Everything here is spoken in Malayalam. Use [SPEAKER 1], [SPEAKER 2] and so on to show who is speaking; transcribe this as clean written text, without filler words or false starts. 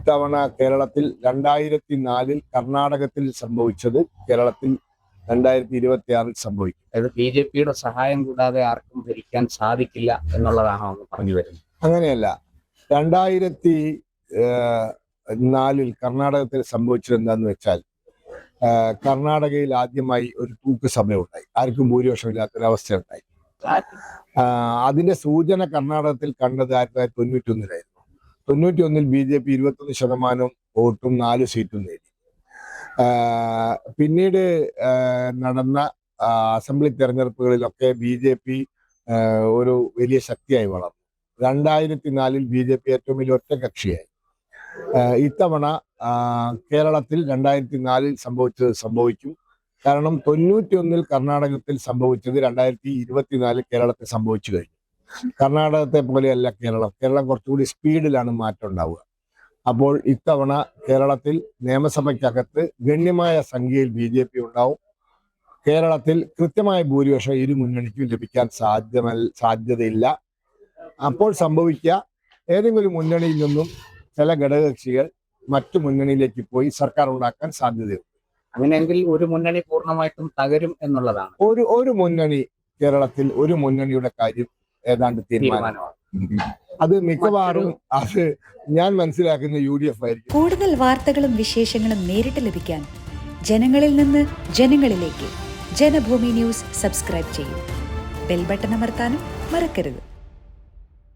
[SPEAKER 1] ഇത്തവണ കേരളത്തിൽ 2004 കർണാടകത്തിൽ സംഭവിച്ചത് കേരളത്തിൽ 2026 സംഭവിക്കും.
[SPEAKER 2] അതായത് BJP-യുടെ സഹായം കൂടാതെ ആർക്കും ഭരിക്കാൻ സാധിക്കില്ല എന്നുള്ളതാണോ പറഞ്ഞു വരുന്നത്?
[SPEAKER 1] അങ്ങനെയല്ല. 2004 കർണാടകത്തിൽ സംഭവിച്ചത് എന്താന്ന് വെച്ചാൽ, കർണാടകയിൽ ആദ്യമായി ഒരു തൂക്ക് സമയമുണ്ടായി. ആർക്കും ഭൂരിപക്ഷമില്ലാത്തൊരവസ്ഥയുണ്ടായി. അതിന്റെ സൂചന കർണാടകത്തിൽ കണ്ടത് 1991 91 BJP 21% വോട്ടും 4 സീറ്റും നേടി. പിന്നീട് നടന്ന അസംബ്ലി തെരഞ്ഞെടുപ്പുകളിലൊക്കെ BJP ഒരു വലിയ ശക്തിയായി വളർന്നു. 2004 BJP ഏറ്റവും വലിയ ഒറ്റകക്ഷിയായി. ഇത്തവണ കേരളത്തിൽ 2004 സംഭവിച്ചത് സംഭവിക്കും. കാരണം 91 കർണാടകത്തിൽ സംഭവിച്ചത് 2024 കേരളത്തിൽ സംഭവിച്ചു കഴിഞ്ഞു. കർണാടകത്തെ പോലെയല്ല കേരളം കുറച്ചുകൂടി സ്പീഡിലാണ് മാറ്റം ഉണ്ടാവുക. അപ്പോൾ ഇത്തവണ കേരളത്തിൽ നിയമസഭയ്ക്കകത്ത് ഗണ്യമായ സംഖ്യയിൽ BJP ഉണ്ടാവും. കേരളത്തിൽ കൃത്യമായ ഭൂരിപക്ഷം ഇരു മുന്നണിക്കും ലഭിക്കാൻ സാധ്യതയില്ല. അപ്പോൾ സംഭവിക്കുക, ഏതെങ്കിലും മുന്നണിയിൽ നിന്നും ചില ഘടകകക്ഷികൾ മറ്റു മുന്നണിയിലേക്ക് പോയി സർക്കാർ ഉണ്ടാക്കാൻ സാധ്യതയുണ്ട്.
[SPEAKER 2] അങ്ങനെയെങ്കിൽ ഒരു മുന്നണി പൂർണ്ണമായിട്ടും തകരും എന്നുള്ളതാണ്.
[SPEAKER 1] ഒരു മുന്നണി, കേരളത്തിൽ ഒരു മുന്നണിയുടെ കാര്യം ഏതാണ്ട് തീരുമാനമാണ്. അത് മിക്കവാറും അത് ഞാൻ മനസ്സിലാക്കുന്ന UDF ആയിരിക്കും.
[SPEAKER 3] കൂടുതൽ വാർത്തകളും വിശേഷങ്ങളും നേരിട്ട് ലഭിക്കാൻ ജനങ്ങളിൽ നിന്ന് ജനങ്ങളിലേക്ക് ജനഭൂമി ന്യൂസ് സബ്സ്ക്രൈബ് ചെയ്യൂ. ബെൽ ബട്ടൺ അമർത്താനും മറക്കരുത്.